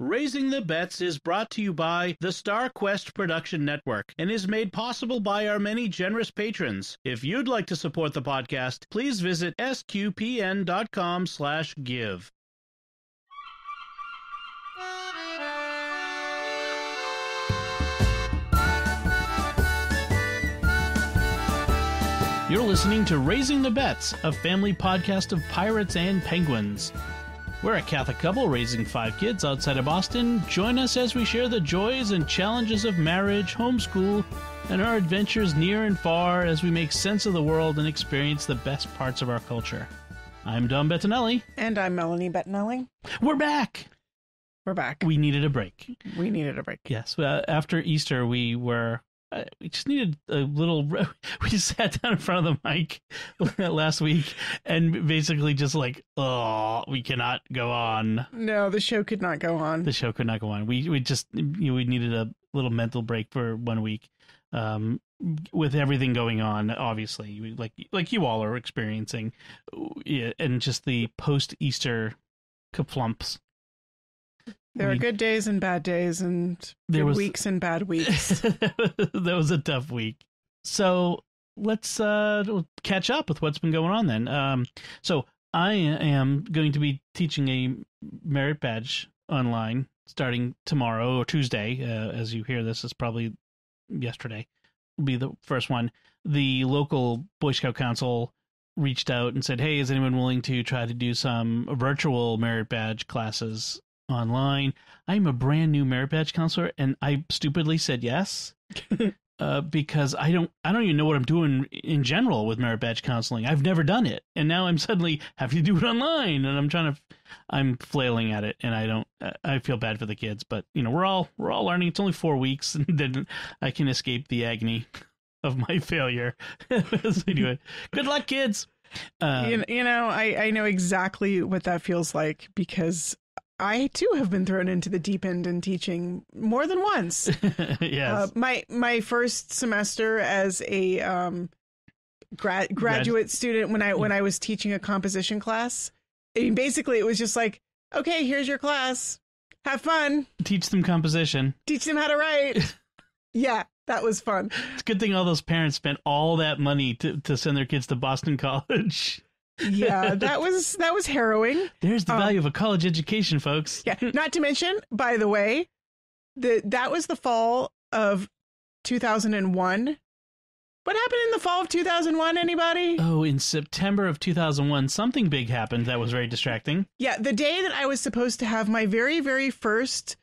Raising the Bets is brought to you by the Star Quest Production Network and is made possible by our many generous patrons. If you'd like to support the podcast, please visit sqpn.com/give. You're listening to Raising the Bets, a family podcast of pirates and penguins. We're a Catholic couple raising 5 kids outside of Boston. Join us as we share the joys and challenges of marriage, homeschool, and our adventures near and far as we make sense of the world and experience the best parts of our culture. I'm Dom Bettinelli. And I'm Melanie Bettinelli. We're back! We're back. We needed a break. Yes. After Easter, we just needed a little... We just sat down in front of the mic last week and basically just like, oh, we cannot go on. No, the show could not go on. We just, we needed a little mental break for 1 week. With everything going on, obviously, like you all are experiencing, and just the post-Easter kaplumps. There are good days and bad days, and good weeks and bad weeks. That was a tough week. So let's catch up with what's been going on then. So I am going to be teaching a merit badge online starting tomorrow or Tuesday. As you hear this, is probably yesterday. Will be the first one. The local Boy Scout Council reached out and said, "Hey, is anyone willing to try to do some virtual merit badge classes online?" I'm a brand new merit badge counselor, and I stupidly said yes because I don't even know what I'm doing in general with merit badge counseling. I've never done it, and now I'm suddenly having to do it online, and I'm flailing at it, and I feel bad for the kids, but we're all learning. It's only 4 weeks, and then I can escape the agony of my failure as I do it. Good luck, kids. I know exactly what that feels like because I too have been thrown into the deep end in teaching more than once. Yes. My first semester as a graduate student when I was teaching a composition class, basically it was just like, okay, here's your class. Have fun. Teach them composition. Teach them how to write. Yeah, that was fun. It's a good thing all those parents spent all that money to send their kids to Boston College. Yeah, that was harrowing. There's the value of a college education, folks. Yeah, not to mention, by the way, that was the fall of 2001. What happened in the fall of 2001, anybody? Oh, in September of 2001, something big happened that was very distracting. Yeah, the day that I was supposed to have my very, very first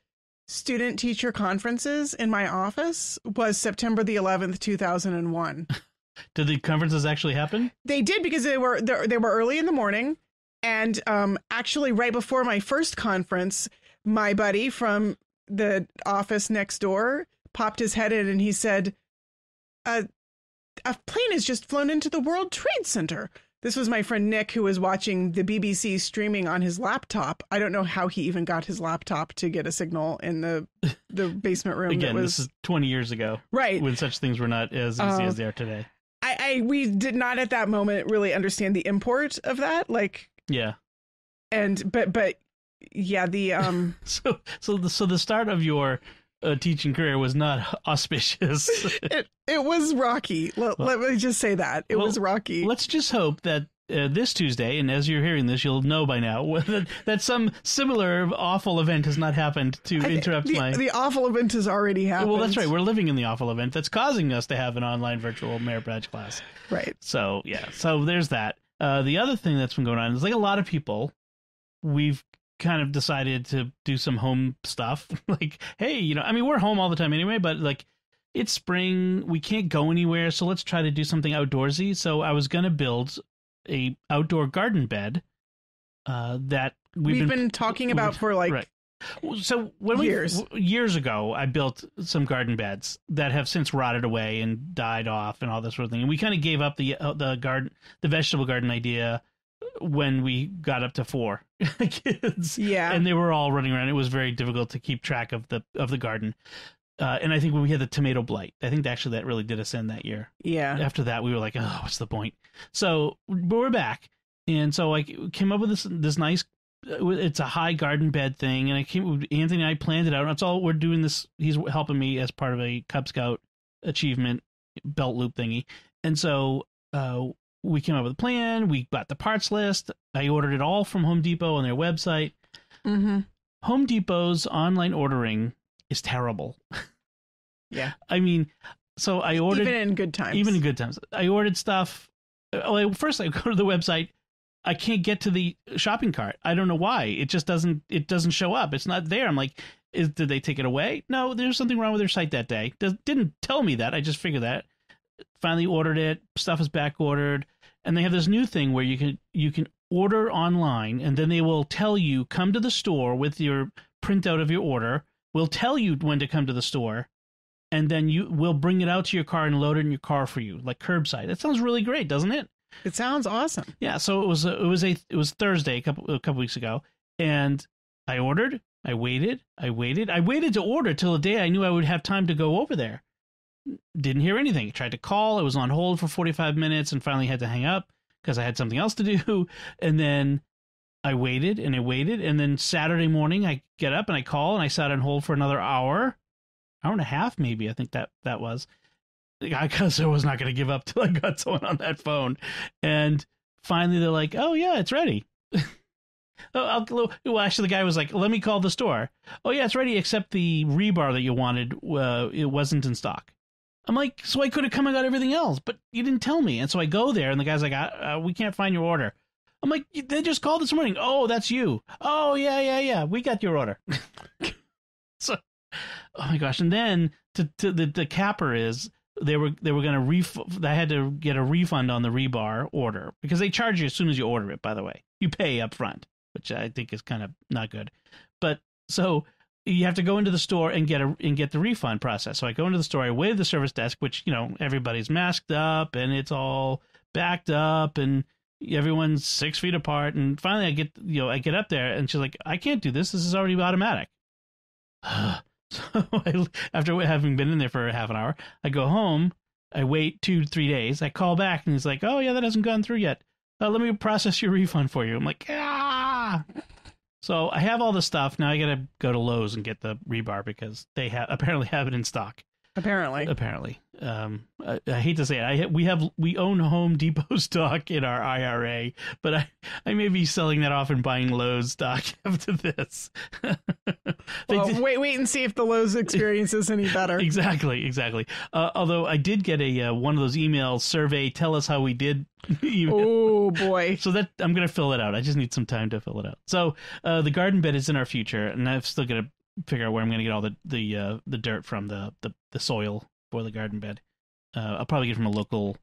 student-teacher conferences in my office was September the 11th, 2001. Did the conferences actually happen? They did, because they were early in the morning, and actually right before my first conference, my buddy from the office next door popped his head in and he said, "A plane has just flown into the World Trade Center." This was my friend Nick, who was watching the BBC streaming on his laptop. I don't know how he even got his laptop to get a signal in the basement room. Again, this is 20 years ago, right? When such things were not as easy as they are today. We did not at that moment really understand the import of that. Yeah. But yeah, the so the start of your teaching career was not auspicious. It was rocky. Let me just say that it was rocky. Let's just hope that this Tuesday, and as you're hearing this, you'll know by now that some similar awful event has not happened to interrupt the awful event has already happened. Well, that's right. We're living in the awful event that's causing us to have an online virtual merit badge class. Right. So, yeah. So there's that. The other thing that's been going on is, like a lot of people, we've kind of decided to do some home stuff. Like, hey, we're home all the time anyway, but it's spring, we can't go anywhere, so let's try to do something outdoorsy. So I was going to build a outdoor garden bed that we've been talking about for right. So years ago, I built some garden beds that have since rotted away and died off and all this sort of thing. And we kind of gave up the vegetable garden idea when we got up to 4 kids. Yeah, and they were all running around. It was very difficult to keep track of the garden. And I think when we had the tomato blight, I think actually that really did us in that year. Yeah. After that, we were like, oh, what's the point? So we're back. And so I came up with this nice it's a high garden bed thing, and Anthony and I planned it out. That's all we're doing. This he's helping me as part of a Cub Scout achievement belt loop thingy, and so we came up with a plan. We got the parts list. I ordered it all from Home Depot on their website. Mm-hmm. Home Depot's online ordering is terrible. Yeah, I mean, so I ordered even in good times. Even in good times, I ordered stuff. First, I go to the website. I can't get to the shopping cart. I don't know why. It just doesn't. It doesn't show up. It's not there. I'm like, did they take it away? No, there's something wrong with their site that day. Didn't tell me that. I just figured that. Finally ordered it. Stuff is back ordered, and they have this new thing where you can order online, and then they will tell you, come to the store with your printout of your order. We'll tell you when to come to the store, and then we'll bring it out to your car and load it in your car for you, like curbside. That sounds really great, doesn't it? It sounds awesome. Yeah. So it was Thursday a couple weeks ago, and I ordered. I waited to order till the day I knew I would have time to go over there. Didn't hear anything. I tried to call. I was on hold for 45 minutes and finally had to hang up because I had something else to do. And then I waited, and then Saturday morning I get up and I call, and I sat on hold for another hour and a half, maybe. I think that was, because I was not going to give up till I got someone on that phone. And finally they're like, "Oh yeah, it's ready." Well, actually, the guy was like, "Let me call the store." "Oh yeah, it's ready, except the rebar that you wanted, it wasn't in stock." I'm like, "So I could have come and got everything else, but you didn't tell me." And so I go there, and the guy's like, "We can't find your order." I'm like, "They just called this morning." "Oh, that's you." "Oh yeah, we got your order." So, oh my gosh! And then the capper is they were going to I had to get a refund on the rebar order because they charge you as soon as you order it. By the way, you pay up front, which I think is kind of not good. But so you have to go into the store and get the refund process. So I go into the store, I wait at the service desk, which, everybody's masked up and it's all backed up and everyone's 6 feet apart. And finally I get up there and she's like, "I can't do this. This is already automatic." So after having been in there for half an hour, I go home, I wait 2 to 3 days, I call back and he's like, "Oh yeah, that hasn't gone through yet. Let me process your refund for you." I'm like, "Ah!" So I have all the stuff. Now I got to go to Lowe's and get the rebar because they apparently have it in stock. Apparently. I hate to say it. We own Home Depot stock in our IRA, but I may be selling that off and buying Lowe's stock after this. Wait and see if the Lowe's experience is any better. Exactly. Although I did get a one of those email survey, tell us how we did. Email. Oh boy! So that I'm gonna fill it out. I just need some time to fill it out. So the garden bed is in our future, and I've still got to figure out where I'm going to get all the dirt from, the soil for the garden bed. I'll probably get it from a local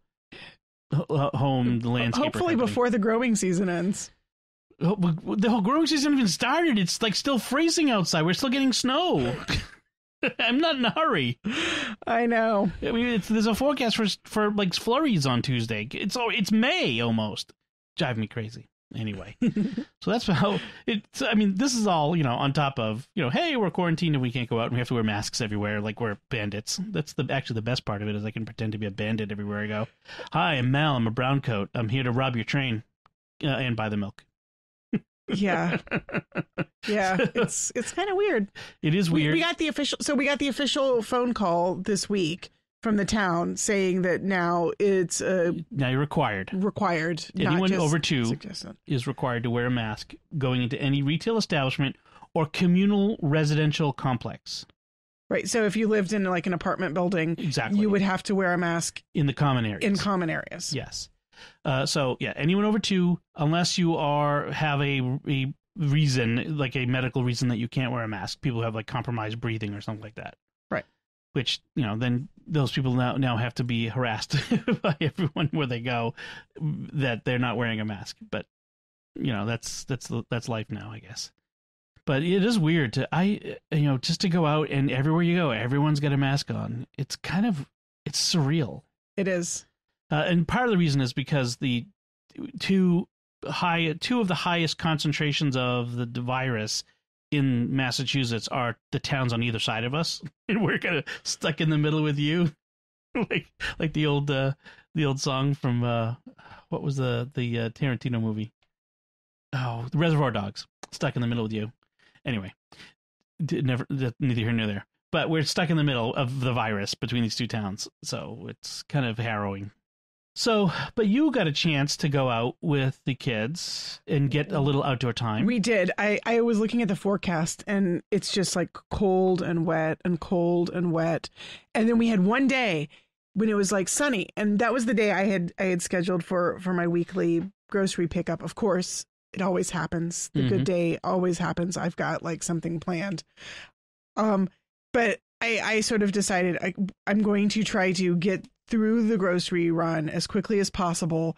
home landscaper hopefully company. Before the growing season ends. The whole growing season hasn't even started. It's like still freezing outside. We're still getting snow. I'm not in a hurry. I know. I mean, there's a forecast for like flurries on Tuesday. It's May almost. Drive me crazy. Anyway, so that's how it's. I mean, this is all on top of hey, we're quarantined and we can't go out and we have to wear masks everywhere like we're bandits. That's actually the best part of it is I can pretend to be a bandit everywhere I go. "Hi, I'm Mal. I'm a brown coat. I'm here to rob your train and buy the milk." Yeah. It's kind of weird. It is weird. We got the official phone call this week from the town saying that now it's now you're required. Anyone over 2 suggested. is required to wear a mask going into any retail establishment or communal residential complex. Right. So if you lived in like an apartment building, exactly, you would have to wear a mask in the common areas. Yes. So yeah, anyone over 2, unless you have a reason, like a medical reason that you can't wear a mask. People who have like compromised breathing or something like that. Right. Which, then those people now have to be harassed by everyone where they go that they're not wearing a mask. But, that's life now, I guess. But it is weird just to go out and everywhere you go, everyone's got a mask on. It's it's surreal. It is. And part of the reason is because the two of the highest concentrations of the virus in Massachusetts are the towns on either side of us, and we're kind of stuck in the middle with you, like the old song from what was the Tarantino movie? Oh, the Reservoir Dogs. stuck in the middle with you. Anyway, neither here nor there. But we're stuck in the middle of the virus between these two towns, so it's kind of harrowing. So, but you got a chance to go out with the kids and get a little outdoor time. We did. I was looking at the forecast, and it's just like cold and wet and cold and wet. And then we had one day when it was like sunny, and that was the day I had scheduled for my weekly grocery pickup. Of course, it always happens. The good day always happens. I've got like something planned. But I sort of decided I'm going to try to get through the grocery run as quickly as possible,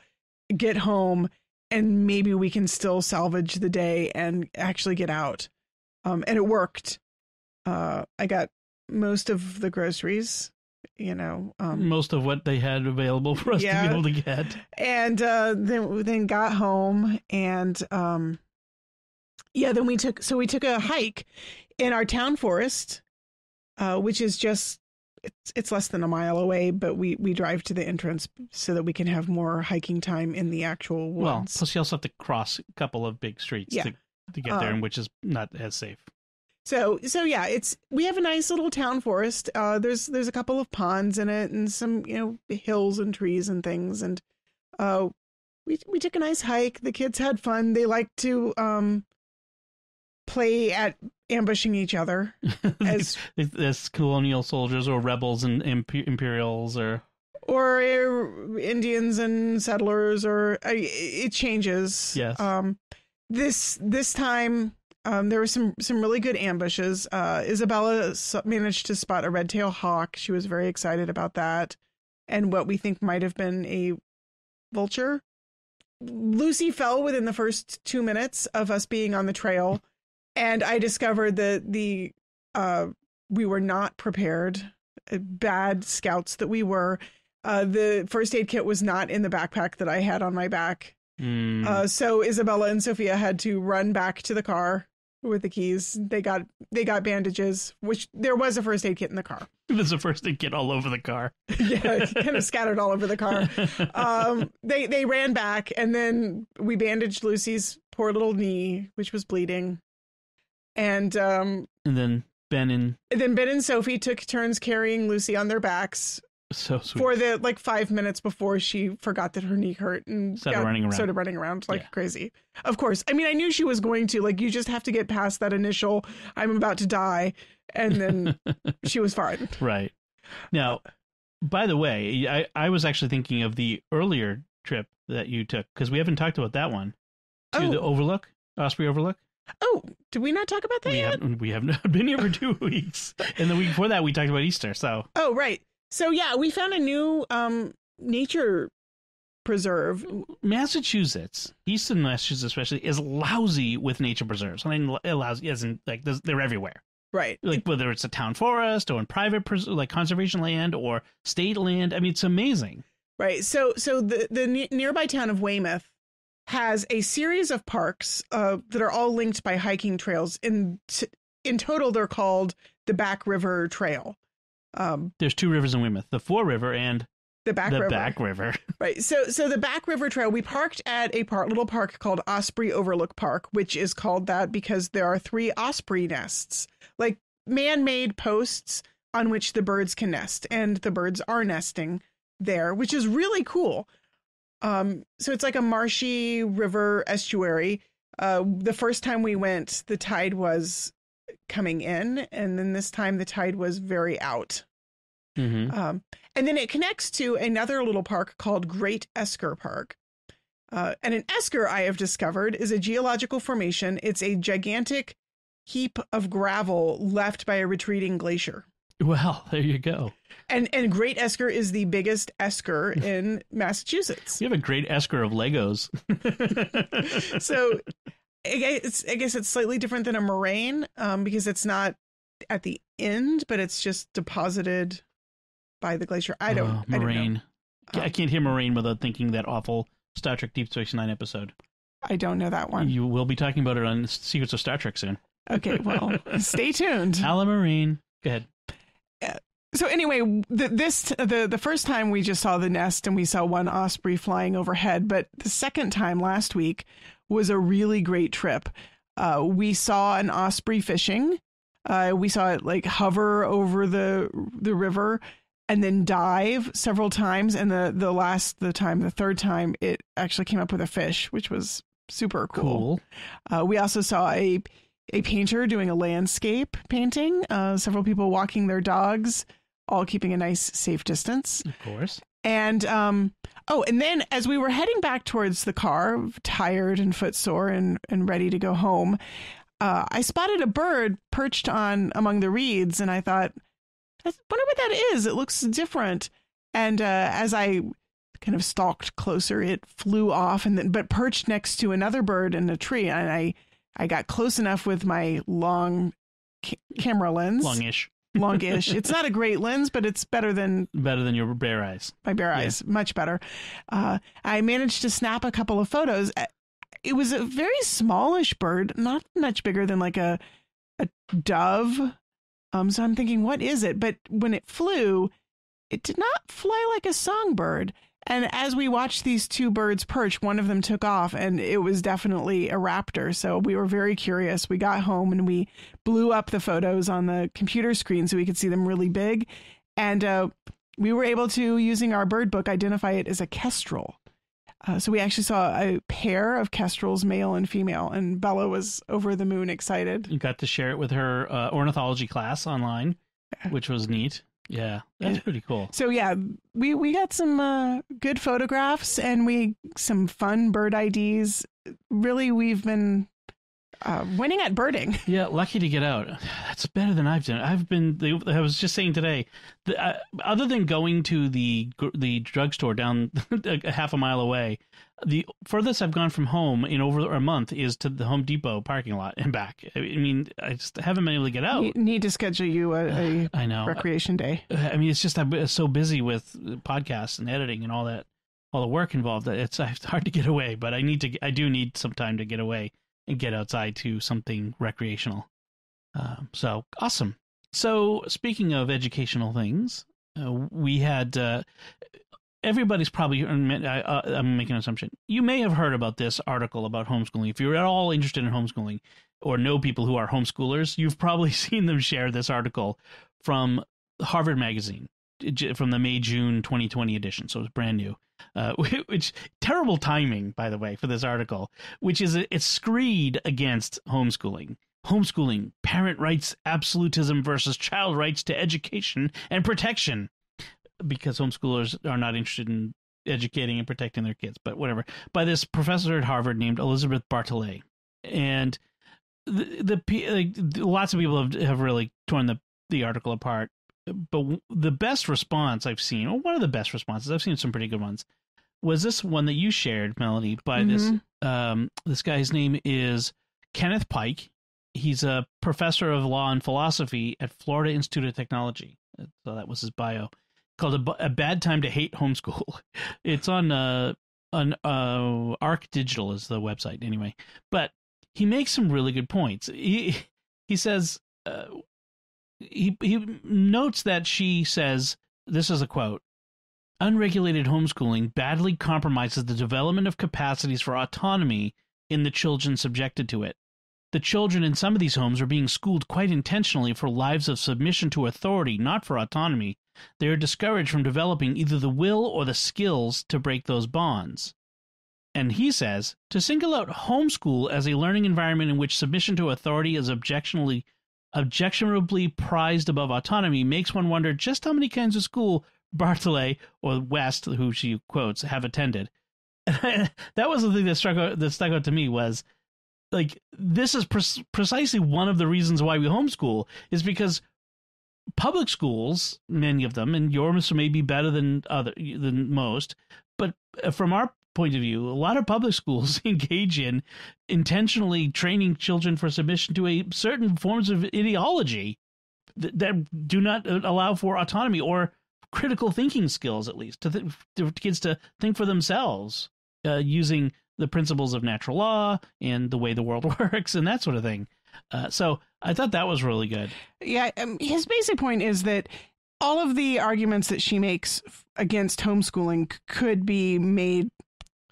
get home, and maybe we can still salvage the day and actually get out. And it worked. I got most of the groceries, most of what they had available for us to be able to get. And then got home, and then we took a hike in our town forest, which is just it's less than a mile away, but we drive to the entrance so that we can have more hiking time in the actual woods. Well, plus you also have to cross a couple of big streets to get there, which is not as safe. So yeah, we have a nice little town forest. There's a couple of ponds in it and some hills and trees and things, and we took a nice hike. The kids had fun. They like to play at ambushing each other as colonial soldiers or rebels and imperials or Indians and settlers, or it changes. Yes. This time there were some really good ambushes. Isabella managed to spot a red-tailed hawk. She was very excited about that, and what we think might have been a vulture. Lucy fell within the first 2 minutes of us being on the trail. And I discovered that we were not prepared, bad scouts that we were. The first aid kit was not in the backpack that I had on my back. So Isabella and Sophia had to run back to the car with the keys. They got bandages, which there was a first aid kit in the car. There's a first aid kit all over the car. Yeah, kind of scattered all over the car. They ran back, and then we bandaged Lucy's poor little knee, which was bleeding. And then Ben and Sophie took turns carrying Lucy on their backs. So sweet. For the 5 minutes before she forgot that her knee hurt and started running around like crazy. Of course. I mean, I knew she was going to. You just have to get past that initial "I'm about to die," and then she was fine. Right. Now, by the way, I was actually thinking of the earlier trip that you took, because we haven't talked about that one, to the Overlook, Osprey Overlook. Oh, did we not talk about that yet? We have not been here for 2 weeks. And the week before that, we talked about Easter. So. Oh, right. So, yeah, we found a new nature preserve. Massachusetts, Eastern Massachusetts especially, is lousy with nature preserves. I mean, lousy isn't they're everywhere. Right. Whether it's a town forest or in private conservation land or state land. I mean, it's amazing. Right. So the nearby town of Weymouth has a series of parks that are all linked by hiking trails. In total, they're called the Back River Trail. There's 2 rivers in Weymouth, the Fore River and the Back River. Right. So the Back River Trail, we parked at a little park called Osprey Overlook Park, which is called that because there are 3 osprey nests, like man-made posts on which the birds can nest, and the birds are nesting there, which is really cool. So it's like a marshy river estuary. The first time we went, the tide was coming in, and then this time the tide was very out. Mm-hmm. And then it connects to another little park called Great Esker Park. And an esker, I have discovered, is a geological formation. It's a gigantic heap of gravel left by a retreating glacier. Well, there you go. And Great Esker is the biggest esker in Massachusetts. You have a great esker of Legos. So I guess it's slightly different than a moraine because it's not at the end, but it's just deposited by the glacier. I don't know. I can't hear moraine without thinking that awful Star Trek Deep Space Nine episode. I don't know that one. You will be talking about it on Secrets of Star Trek soon. Okay, well, stay tuned. Ala Marine. Go ahead. So anyway, the first time we just saw the nest and we saw one osprey flying overhead, but the second time last week was a really great trip. We saw an osprey fishing. We saw it like hover over the river and then dive several times. And the third time, it actually came up with a fish, which was super cool. We also saw a painter doing a landscape painting, several people walking their dogs, all keeping a nice safe distance. Of course. And and then as we were heading back towards the car, tired and footsore and ready to go home, I spotted a bird perched among the reeds, and I thought, I wonder what that is. It looks different. And as I kind of stalked closer, it flew off but perched next to another bird in a tree. And I got close enough with my long camera lens. Longish. It's not a great lens, but it's better than your bare eyes. My bare eyes, much better. I managed to snap a couple of photos. It was a very smallish bird, not much bigger than like a dove. So I'm thinking, what is it? But when it flew, it did not fly like a songbird. And as we watched these two birds perch, one of them took off, and it was definitely a raptor. So we were very curious. We got home and we blew up the photos on the computer screen so we could see them really big. And we were able to, using our bird book, identify it as a kestrel. So we actually saw a pair of kestrels, male and female, and Bella was over the moon excited. You got to share it with her ornithology class online, which was neat. Yeah, that's pretty cool. So yeah, we got some good photographs and some fun bird IDs. Really, we've been winning at birding. Yeah, lucky to get out. That's better than I've done. I was just saying today, other than going to the drugstore down a half a mile away, the furthest I've gone from home in over a month is to the Home Depot parking lot and back. I mean, I just haven't been able to get out. Need to schedule you a I know. recreation day. I mean, it's just I'm so busy with podcasts and editing and all the work involved that it's hard to get away. But I do need some time to get away and get outside to something recreational. So awesome. So speaking of educational things, we had everybody's probably, I'm making an assumption, you may have heard about this article about homeschooling. If you're at all interested in homeschooling or know people who are homeschoolers, you've probably seen them share this article from Harvard Magazine from the May-June 2020 edition. So it's brand new. Which terrible timing, by the way, for this article, which is it's screed against homeschooling. Homeschooling, parent rights, absolutism versus child rights to education and protection, because homeschoolers are not interested in educating and protecting their kids, but whatever. By this professor at Harvard named Elizabeth Bartolet. And lots of people have really torn the article apart. But the best response I've seen, or one of the best responses, I've seen some pretty good ones, was this one that you shared, Melanie, by this guy. His name is Kenneth Pike. He's a professor of law and philosophy at Florida Institute of Technology. So that was his bio. Called A Bad Time to Hate Homeschool. It's on Arc Digital is the website anyway. But he makes some really good points. He says... He notes that she says, this is a quote, unregulated homeschooling badly compromises the development of capacities for autonomy in the children subjected to it. The children in some of these homes are being schooled quite intentionally for lives of submission to authority, not for autonomy. They are discouraged from developing either the will or the skills to break those bonds. And he says, to single out homeschool as a learning environment in which submission to authority is objectionably prized above autonomy makes one wonder just how many kinds of school Bartolet or West, who she quotes, have attended. That was the thing that stuck out to me was, like, this is precisely one of the reasons why we homeschool, is because public schools, many of them, and yours may be better than most, but from our point of view, a lot of public schools engage in intentionally training children for submission to a certain forms of ideology that do not allow for autonomy or critical thinking skills, at least, to kids to think for themselves, using the principles of natural law and the way the world works and that sort of thing. So I thought that was really good. Yeah, his basic point is that all of the arguments that she makes against homeschooling could be made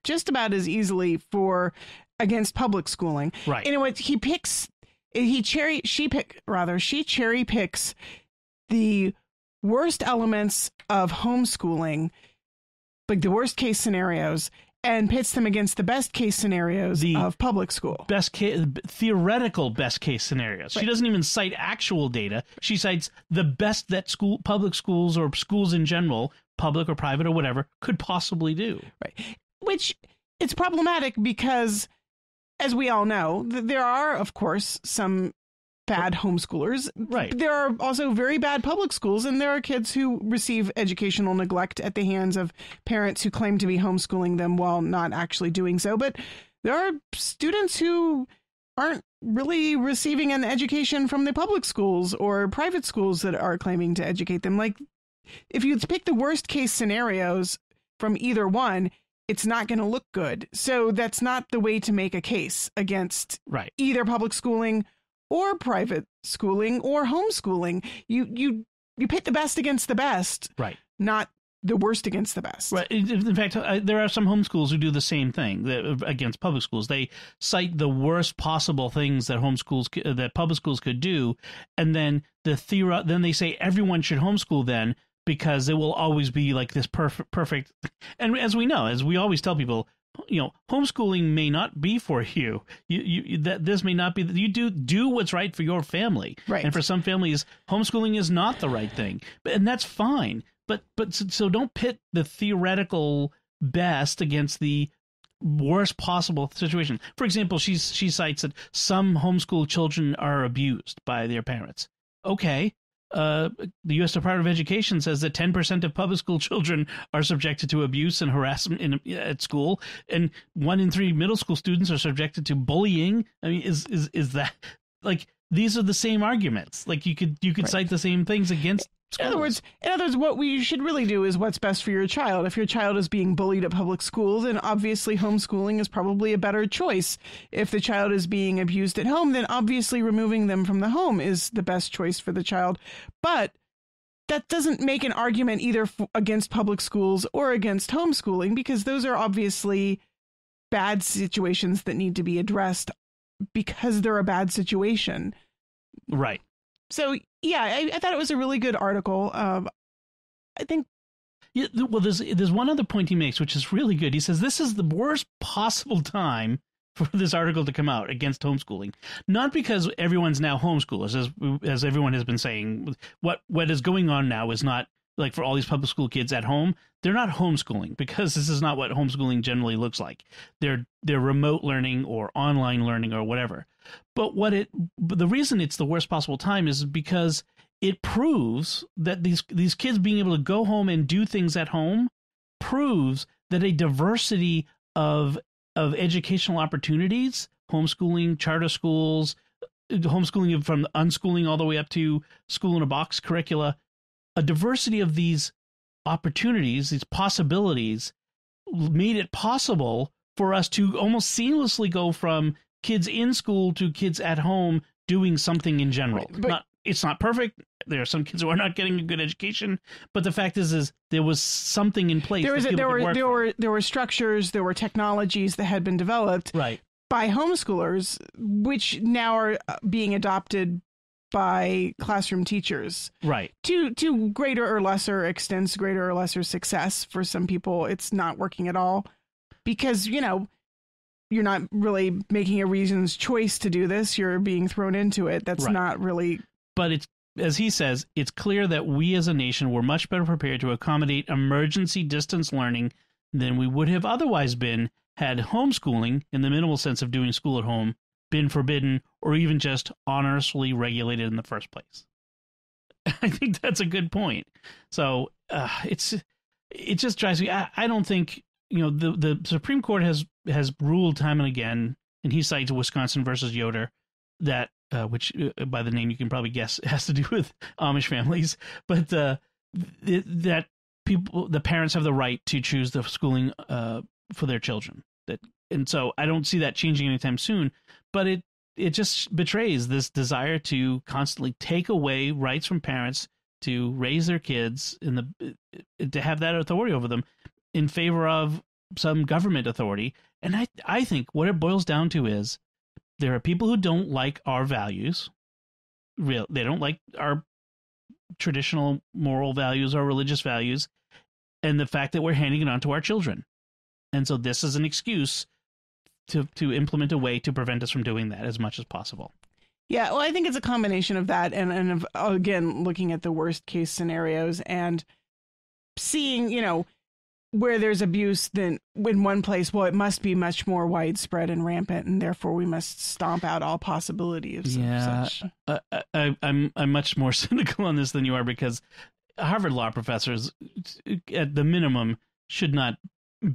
just about as easily for against public schooling. Right. And what she cherry picks the worst elements of homeschooling, like the worst case scenarios, and pits them against the best case scenarios of public school. Theoretical best case scenarios. Right. She doesn't even cite actual data. She cites the best that public schools or schools in general, public or private or whatever, could possibly do. Right. Which it's problematic because, as we all know, there are, of course, some bad homeschoolers. Right. There are also very bad public schools, and there are kids who receive educational neglect at the hands of parents who claim to be homeschooling them while not actually doing so. But there are students who aren't really receiving an education from the public schools or private schools that are claiming to educate them. Like, if you pick the worst case scenarios from either one, it's not going to look good. So that's not the way to make a case against either public schooling or private schooling or homeschooling. You pit the best against the best, right? Not the worst against the best. Right. In fact, there are some homeschools who do the same thing against public schools. They cite the worst possible things that that public schools could do, and then then they say everyone should homeschool then, because it will always be like this perfect. And as we know, as we always tell people, homeschooling may not be for you. This may not be. You do what's right for your family. Right. And for some families, homeschooling is not the right thing, and that's fine. But so don't pit the theoretical best against the worst possible situation. For example, she cites that some homeschool children are abused by their parents. Okay. The U.S. Department of Education says that 10% of public school children are subjected to abuse and harassment at school, and 1 in 3 middle school students are subjected to bullying. I mean, is that like these are the same arguments? Like you could cite the same things against. In other words, what we should really do is what's best for your child. If your child is being bullied at public school, then obviously homeschooling is probably a better choice. If the child is being abused at home, then obviously removing them from the home is the best choice for the child. But that doesn't make an argument either against public schools or against homeschooling, because those are obviously bad situations that need to be addressed because they're a bad situation. Right. So, yeah, I thought it was a really good article. I think. Yeah, well, there's one other point he makes, which is really good. He says this is the worst possible time for this article to come out against homeschooling. Not because everyone's now homeschoolers, as everyone has been saying. What is going on now is not like for all these public school kids at home. They're not homeschooling, because this is not what homeschooling generally looks like. They're remote learning or online learning or whatever. But the reason it's the worst possible time is because it proves that these kids being able to go home and do things at home proves that a diversity of educational opportunities, homeschooling, charter schools, homeschooling from unschooling all the way up to school in a box curricula, a diversity of these opportunities, these possibilities, made it possible for us to almost seamlessly go from kids in school to kids at home doing something in general. Right, it's not perfect. There are some kids who are not getting a good education, but the fact is there was something in place. There were structures, there were technologies that had been developed by homeschoolers, which now are being adopted by classroom teachers. Right. To greater or lesser extents, greater or lesser success. For some people, it's not working at all because, you're not really making a reason's choice to do this. You're being thrown into it. That's not really. But it's, as he says, it's clear that we as a nation were much better prepared to accommodate emergency distance learning than we would have otherwise been had homeschooling, in the minimal sense of doing school at home, been forbidden or even just honestly regulated in the first place. I think that's a good point. So it just drives me. I don't think, the Supreme Court has ruled time and again, and he cites Wisconsin versus Yoder, that which by the name you can probably guess has to do with Amish families, but that the parents have the right to choose the schooling for their children. And so I don't see that changing anytime soon, but it just betrays this desire to constantly take away rights from parents to raise their kids to have that authority over them in favor of some government authority. And I think what it boils down to is there are people who don't like our values. They don't like our traditional moral values or religious values, and the fact that we're handing it on to our children. And so this is an excuse to implement a way to prevent us from doing that as much as possible. Yeah, well, I think it's a combination of that and of, again, looking at the worst case scenarios and seeing, where there's abuse, then in one place, well, it must be much more widespread and rampant, and therefore we must stomp out all possibility of such. I'm much more cynical on this than you are, because Harvard law professors, at the minimum, should not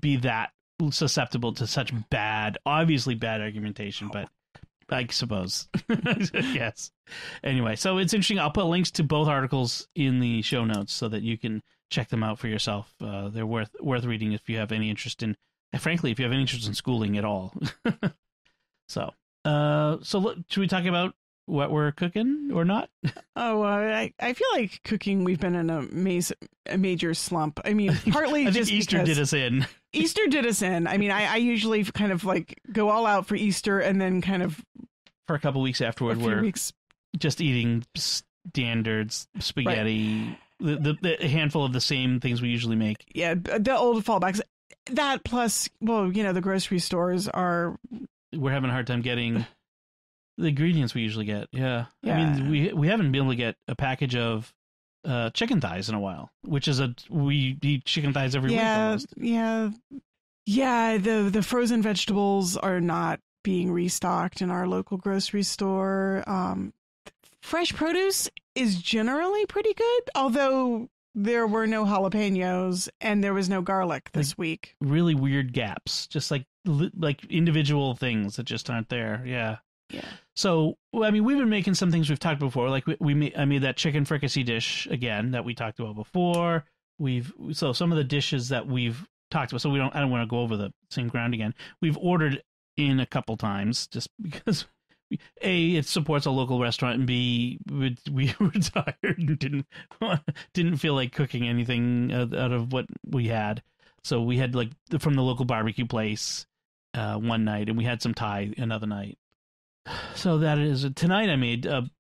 be that susceptible to such obviously bad argumentation, but I suppose. Yes. Anyway, so it's interesting. I'll put links to both articles in the show notes so that you can check them out for yourself. They're worth reading if you have any interest in, frankly, if you have any interest in schooling at all. So should we talk about what we're cooking or not? I feel like cooking, we've been in a major slump. I mean, partly I think just Easter did us in. Easter did us in. I mean, I usually kind of like go all out for Easter and then kind of for a couple weeks afterward, we're just eating standard spaghetti, right. the handful of the same things we usually make. Yeah, the old fallbacks. That plus, well, the grocery stores we're having a hard time getting the ingredients we usually get. Yeah. I mean, we haven't been able to get a package of chicken thighs in a while, which is we eat chicken thighs every week almost. Yeah. The frozen vegetables are not being restocked in our local grocery store. Fresh produce is generally pretty good, although there were no jalapenos and there was no garlic this week. Really weird gaps, just like individual things that just aren't there. Yeah. Yeah. So, I mean, we've been making some things we've talked before. Like I made that chicken fricassee dish again that we talked about before. So some of the dishes that we've talked about. So I don't want to go over the same ground again. We've ordered in a couple times just because A, it supports a local restaurant, and B, we were tired and didn't feel like cooking anything out of what we had. So we had from the local barbecue place one night, and we had some Thai another night. So that is tonight. I made a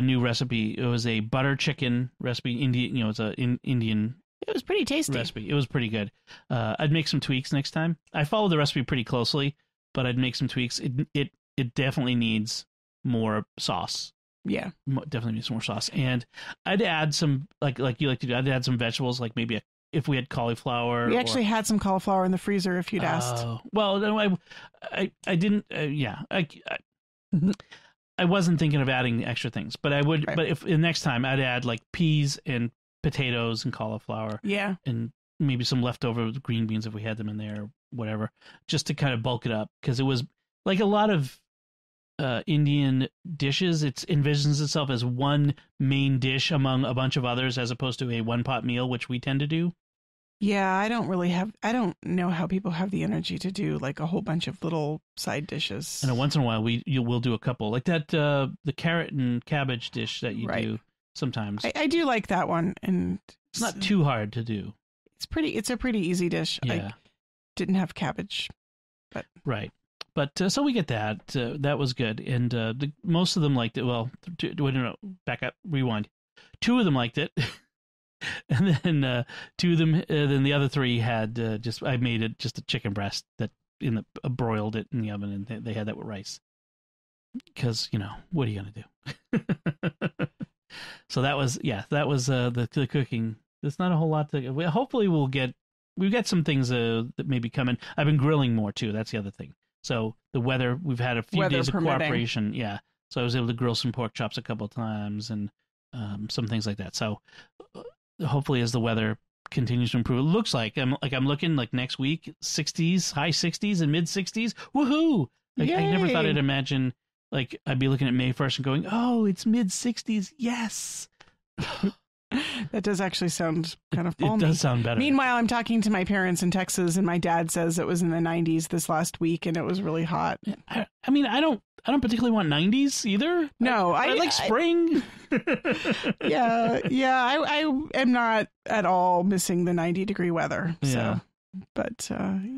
new recipe. It was a butter chicken recipe. Indian, it's Indian. It was pretty tasty. Recipe. It was pretty good. I'd make some tweaks next time. I followed the recipe pretty closely, but I'd make some tweaks. It definitely needs more sauce. Yeah, definitely needs more sauce. And I'd add some like you like to do. I'd add some vegetables, like maybe if we had cauliflower. We actually had some cauliflower in the freezer if you'd asked. Well, no, I didn't. I wasn't thinking of adding extra things, but I would. Right. But if next time I'd add like peas and potatoes and cauliflower. Yeah. And maybe some leftover green beans if we had them in there or whatever, just to kind of bulk it up, because it was like a lot of Indian dishes. It envisions itself as one main dish among a bunch of others, as opposed to a one-pot meal, which we tend to do. Yeah, I don't know how people have the energy to do like a whole bunch of little side dishes. And once in a while we'll do a couple, like that the carrot and cabbage dish that you do sometimes. I do like that one, and it's not too hard to do. It's a pretty easy dish. Yeah. I didn't have cabbage, but right. But so we get that. That was good, and most of them liked it. Well, back up, rewind. 2 of them liked it. And then 2 of them, then the other 3 had I made it just a chicken breast that broiled it in the oven, and they had that with rice. Because what are you gonna do? So that was the cooking. There's not a whole lot to. Hopefully we've got some things that may be coming. I've been grilling more too. That's the other thing. So the weather, we've had a few days of cooperation. Yeah. So I was able to grill some pork chops a couple of times and some things like that. So hopefully as the weather continues to improve, it looks like I'm looking like next week, 60s, high 60s and mid 60s. Woohoo! Like, I never thought I'd imagine like I'd be looking at May 1st and going, oh, it's mid 60s. Yes. That does actually sound kind of balmy. It does sound better. Meanwhile, I'm talking to my parents in Texas, and my dad says it was in the 90s this last week, and it was really hot. I mean, I don't particularly want 90s either. No, I like spring. I am not at all missing the 90-degree weather. Yeah. So But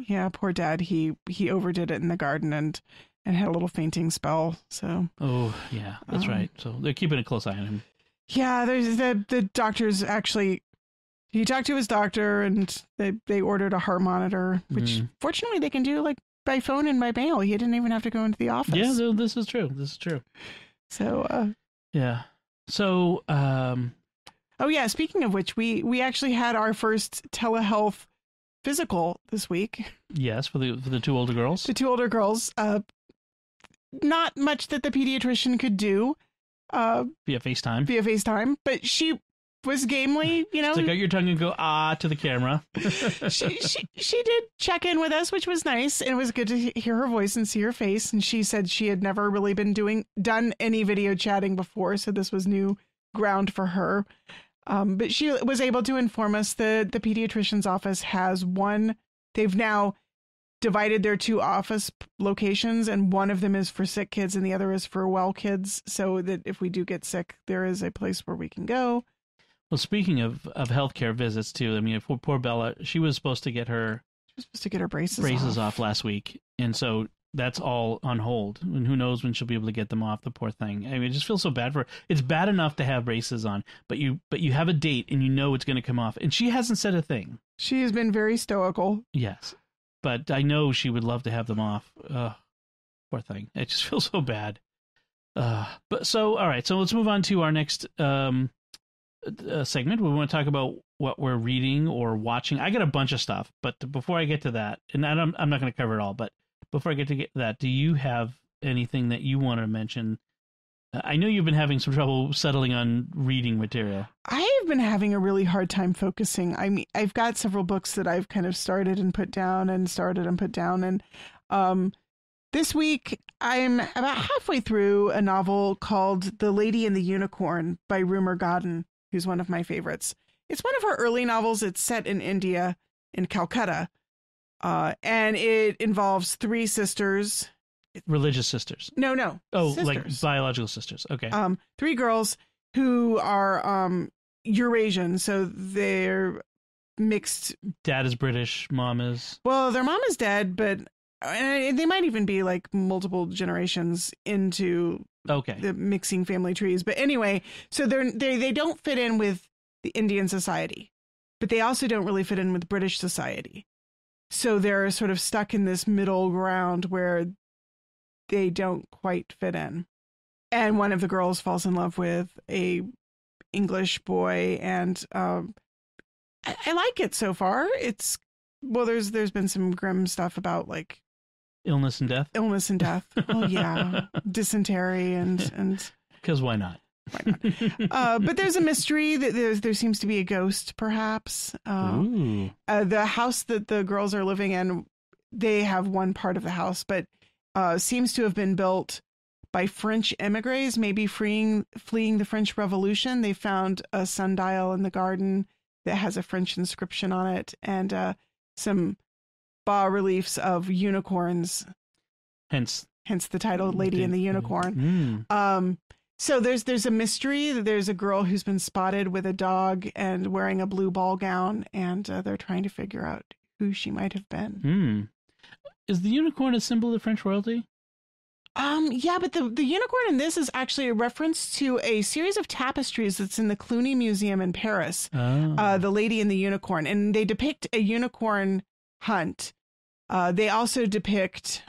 yeah, poor Dad. He overdid it in the garden and had a little fainting spell. So oh yeah, that's right. So they're keeping a close eye on him. yeah, there's the doctors actually. He talked to his doctor and they ordered a heart monitor, which fortunately they can do like by phone and by mail. He didn't even have to go into the office. Yeah, this is true. This is true. So yeah. So oh yeah, speaking of which, we actually had our first telehealth physical this week. Yes, for the two older girls. The two older girls. Not much that the pediatrician could do. Via FaceTime. But she was gamely, Stick out your tongue and go to the camera. she did check in with us, which was nice, and it was good to hear her voice and see her face. And she said she had never really done any video chatting before, so this was new ground for her. But she was able to inform us that the pediatrician's office has one. They've now divided their two office locations, and one of them is for sick kids and the other is for well kids, so that if we do get sick, there is a place where we can go. Well, speaking of healthcare visits too, I mean, poor Bella, she was supposed to get her braces off last week, and so that's all on hold. And who knows when she'll be able to get them off? The poor thing. I mean, it just feels so bad for her. It's bad enough to have braces on, but you have a date and you know it's going to come off, and she hasn't said a thing. She has been very stoical. Yes, but I know she would love to have them off. Poor thing. It just feels so bad. But so all right. So let's move on to our next segment. We want to talk about what we're reading or watching. I got a bunch of stuff, but before I get to that, and I'm not going to cover it all, but before I get to that, do you have anything that you want to mention? I know you've been having some trouble settling on reading material. I have been having a really hard time focusing. I mean, I've got several books that I've kind of started and put down. And this week, I'm about halfway through a novel called The Lady and the Unicorn by Rumer Godden, who's one of my favorites. It's one of her early novels. It's set in India, in Calcutta, and it involves three sisters. Religious sisters? No. Oh, sisters. like biological sisters. Okay. Three girls who are Eurasian, so they're mixed. Dad is British, mom is... Well, their mom is dead, but they might even be like multiple generations into the mixing family trees. But anyway, so they don't fit in with the Indian society, but they also don't really fit in with British society. So they're sort of stuck in this middle ground where they don't quite fit in. And one of the girls falls in love with a English boy, and I like it so far. There's been some grim stuff about like illness and death. Oh yeah, dysentery and because why not? But there's a mystery that there seems to be a ghost, perhaps. The house that the girls are living in, they have one part of the house, but seems to have been built by French emigres, maybe fleeing the French Revolution. They found a sundial in the garden that has a French inscription on it, and some bas reliefs of unicorns. Hence the title "Lady and the Unicorn." So there's a mystery. There's a girl who's been spotted with a dog and wearing a blue ball gown, and they're trying to figure out who she might have been. Is the unicorn a symbol of French royalty? Yeah, but the unicorn in this is actually a reference to a series of tapestries that's in the Cluny Museum in Paris. The Lady and the Unicorn, and they depict a unicorn hunt. They also depict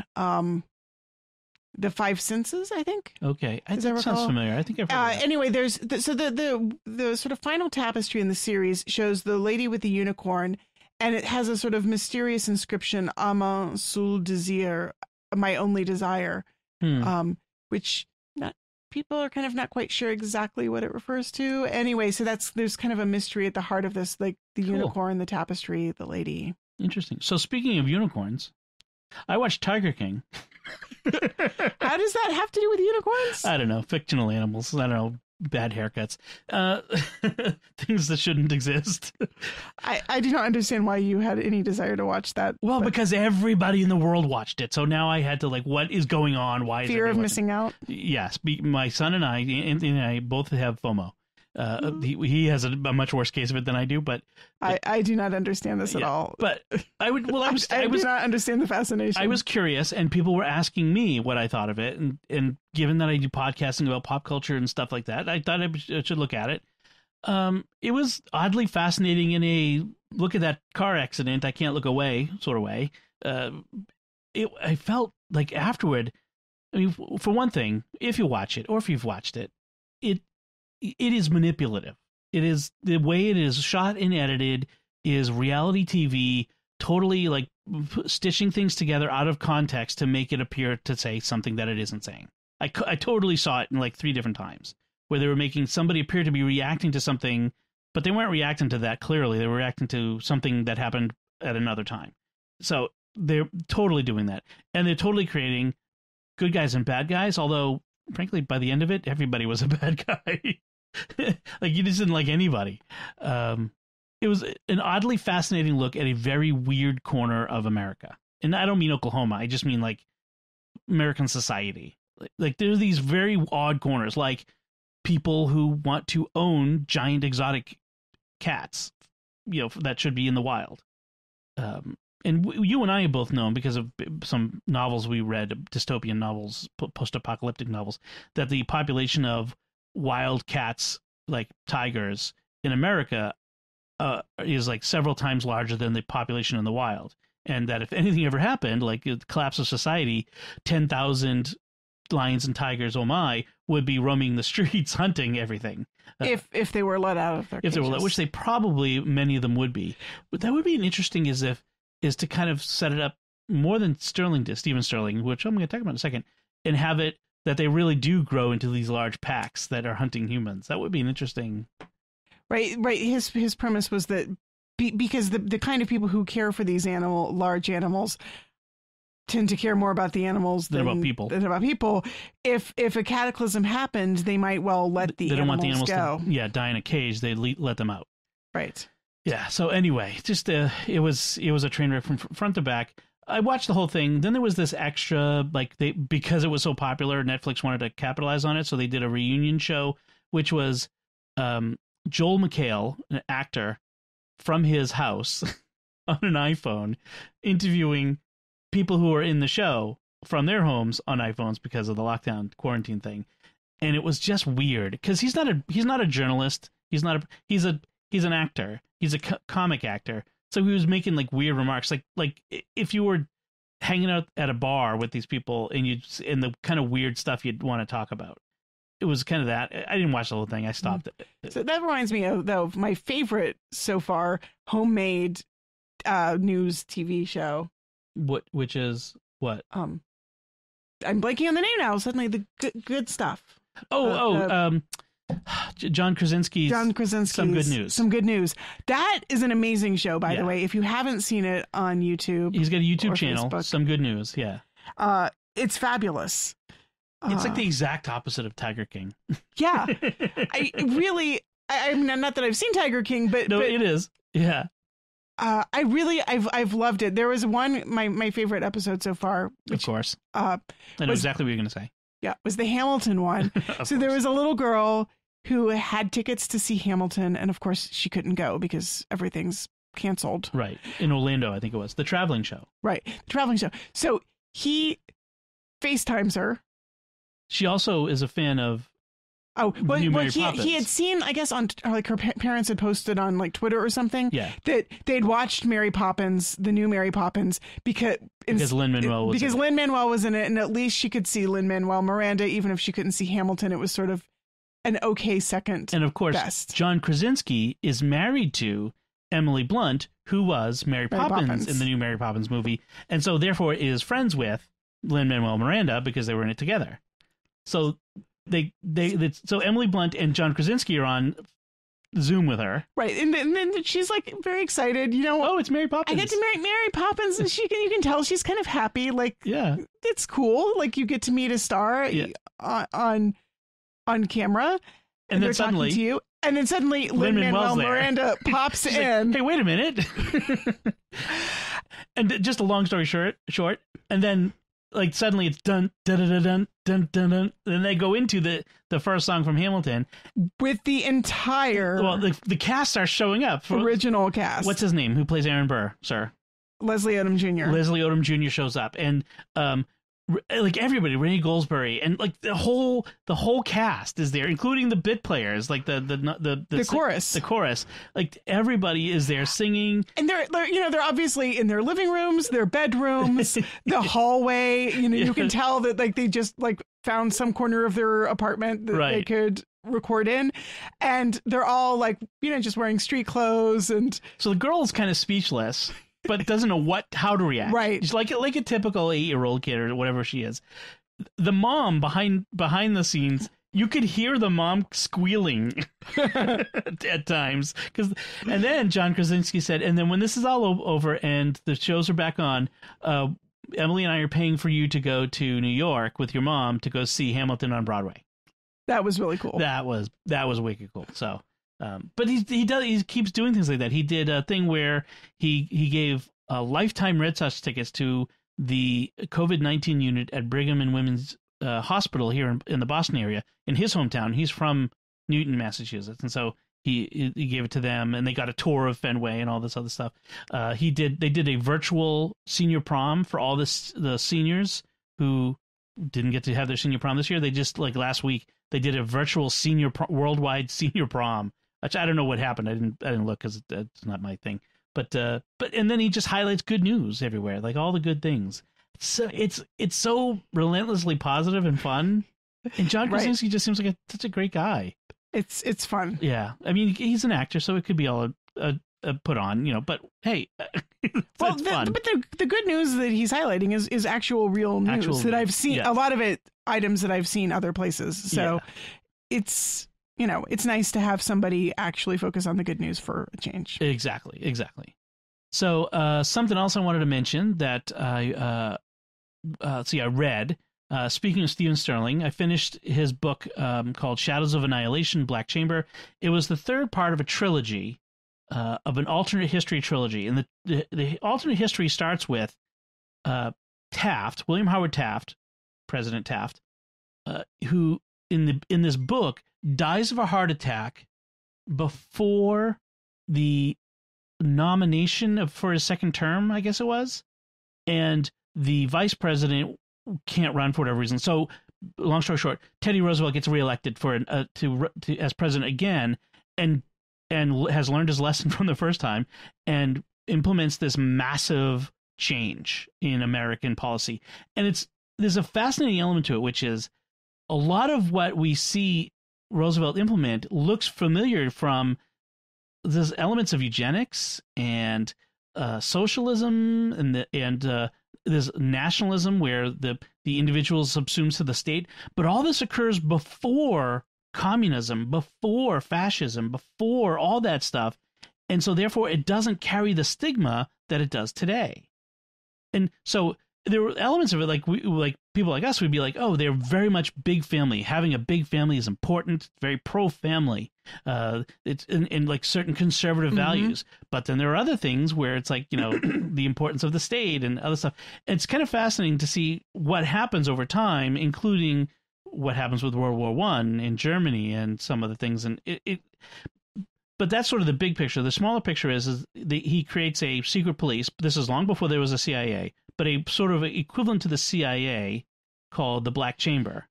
the five senses, I think. Okay, that sounds familiar. I think I've heard of that. Anyway, there's the sort of final tapestry in the series shows the lady with the unicorn, and it has a sort of mysterious inscription, "À mon seul désir," my only desire, which people are kind of not quite sure exactly what it refers to. Anyway, so there's kind of a mystery at the heart of this, like the unicorn, the tapestry, the lady. Interesting. So speaking of unicorns, I watched Tiger King. How does that have to do with unicorns? I don't know. Fictional animals. I don't know. Bad haircuts. Things that shouldn't exist. I do not understand why you had any desire to watch that. Well, because everybody in the world watched it. So now I had to what is going on? Why is fear of missing out? Yes. My son and I both have FOMO. He has a much worse case of it than I do, but I do not understand this at all. But I would. Well, I do not understand the fascination. I was curious, and people were asking me what I thought of it, and given that I do podcasting about pop culture and stuff like that, I thought I should look at it. It was oddly fascinating in a look at that car accident, I can't look away sort of way. I felt like afterward. I mean, for one thing, if you watch it or if you've watched it, it is manipulative. It is the way it is shot and edited is reality TV, totally like stitching things together out of context to make it appear to say something that it isn't saying. I totally saw it in like 3 different times where they were making somebody appear to be reacting to something, but they weren't reacting to that clearly. They were reacting to something that happened at another time. So they're totally doing that. And they're totally creating good guys and bad guys, although, frankly, by the end of it, everybody was a bad guy. Like, you just didn't like anybody. It was an oddly fascinating look at a very weird corner of America. And I don't mean Oklahoma. I just mean, like, American society. Like there's these very odd corners, like people who want to own giant exotic cats, that should be in the wild. And you and I have both known, because of some novels we read, dystopian novels, post-apocalyptic novels, that the population of wild cats, like tigers, in America is like several times larger than the population in the wild. And that if anything ever happened, like the collapse of society, 10,000 lions and tigers, oh my, would be roaming the streets hunting everything. If they were let out of their cages. If they were let, which they probably, many of them would be. But that would be an interesting is to kind of set it up more than Stephen Sterling, which I'm going to talk about in a second, and have it that they really do grow into these large packs that are hunting humans. That would be an interesting... Right. His premise was that because the kind of people who care for these large animals tend to care more about the animals than about people. If a cataclysm happened, they might well let the animals go. To die in a cage. They let them out. Right. Yeah. So anyway, just it was a train wreck from front to back. I watched the whole thing. Then there was this extra, like because it was so popular, Netflix wanted to capitalize on it, so they did a reunion show, which was Joel McHale, an actor, from his house on an iPhone, interviewing people who were in the show from their homes on iPhones because of the lockdown quarantine thing. And it was just weird because he's not a journalist. He's an actor. He's a comic actor. So he was making like weird remarks, like if you were hanging out at a bar with these people and the kind of weird stuff you'd want to talk about. It was kind of that. I didn't watch the whole thing. I stopped it. So that reminds me of my favorite so far homemade news TV show. Which is what? I'm blanking on the name now. Suddenly the good stuff. John Krasinski's Some Good News. Some Good News. That is an amazing show, by the way. If you haven't seen it on YouTube, he's got a YouTube channel. Facebook. Some Good News. Yeah. It's fabulous. It's like the exact opposite of Tiger King. Yeah. I'm not that I've seen Tiger King, but it is. Yeah. I've loved it. There was my favorite episode so far. Which, of course. I know exactly what you're going to say. Yeah. Was the Hamilton one. So there was a little girl who had tickets to see Hamilton. And of course she couldn't go because everything's canceled. Right. In Orlando, I think it was. The traveling show. Right. The traveling show. So he FaceTimes her. She also is a fan of he had seen, I guess, on like her parents had posted on like Twitter or something that they'd watched Mary Poppins, the new Mary Poppins, because Lin-Manuel was in it, and at least she could see Lin-Manuel Miranda, even if she couldn't see Hamilton. It was sort of an okay second. And of course, best. John Krasinski is married to Emily Blunt, who was Mary Poppins in the new Mary Poppins movie, and so therefore is friends with Lin-Manuel Miranda because they were in it together. So so Emily Blunt and John Krasinski are on Zoom with her, right? And then she's like very excied, Oh, it's Mary Poppins! I get to meet Mary Poppins, and you can tell she's kind of happy. Like, yeah, it's cool. Like you get to meet a star on camera, and then suddenly to you, and then suddenly Lin-Manuel Miranda pops in. Like, hey, wait a minute! And just a long story short, and then like suddenly it's dun dun dun dun dun dun dun. Then they go into the first song from Hamilton with the entire the cast starts showing up. Original cast. What's his name? Who plays Aaron Burr, sir? Leslie Odom Jr. Leslie Odom Jr. shows up, and like everybody, Renee Goldsberry, and like the whole cast is there, including the bit players, like the chorus. The chorus, like everybody is there singing, and they're obviously in their living rooms, their bedrooms, the hallway. You can tell that like they just like found some corner of their apartment that they could record in, and they're all like just wearing street clothes, and so the girl is kind of speechless. But doesn't know how to react. Right. She's like a typical 8-year-old kid or whatever she is. The mom behind the scenes, you could hear the mom squealing at times. And then John Krasinski said, and then when this is all over and the shows are back on, Emily and I are paying for you to go to New York with your mom to go see Hamilton on Broadway. That was really cool. That was wicked cool. So. But he keeps doing things like that. He did a thing where he gave lifetime Red Sox tickets to the COVID-19 unit at Brigham and Women's Hospital here in the Boston area, in his hometown. He's from Newton, Massachusetts, and so he gave it to them, and they got a tour of Fenway and all this other stuff. They did a virtual senior prom for all the seniors who didn't get to have their senior prom this year. They just like last week they did a virtual worldwide senior prom. Which I don't know what happened. I didn't look because that's not my thing. But and then he just highlights good news everywhere, like all the good things. So it's so relentlessly positive and fun. And John Krasinski just seems like such a great guy. It's fun. Yeah, I mean he's an actor, so it could be all a put on, But hey, it's fun. But the good news that he's highlighting is actual real news that I've seen. A lot of it items that I've seen other places. So it's. It's nice to have somebody actually focus on the good news for a change. Exactly. So something else I wanted to mention that I read, speaking of Stephen Sterling, I finished his book called Shadows of Annihilation, Black Chamber. It was the third part of a trilogy, of an alternate history trilogy. And the alternate history starts with Taft, William Howard Taft, President Taft, who in this book dies of a heart attack before the nomination for his second term, I guess it was, and the vice president can't run for whatever reason. So, long story short, Teddy Roosevelt gets reelected as president again, and has learned his lesson from the first time, and implements this massive change in American policy. And there's a fascinating element to it, which is a lot of what we see Roosevelt implement looks familiar from these elements of eugenics and socialism and this nationalism where the individual subsumes to the state. But all this occurs before communism, before fascism, before all that stuff. And so therefore it doesn't carry the stigma that it does today. And so there were elements of it, like people like us would be like, oh, they're very much big family. Having a big family is important. Very pro-family. It's in like certain conservative values. But then there are other things where it's like, the importance of the state and other stuff. It's kind of fascinating to see what happens over time, including what happens with World War I in Germany and some of the things. And but that's sort of the big picture. The smaller picture is he creates a secret police. This is long before there was a CIA. But a sort of equivalent to the CIA called the Black Chamber.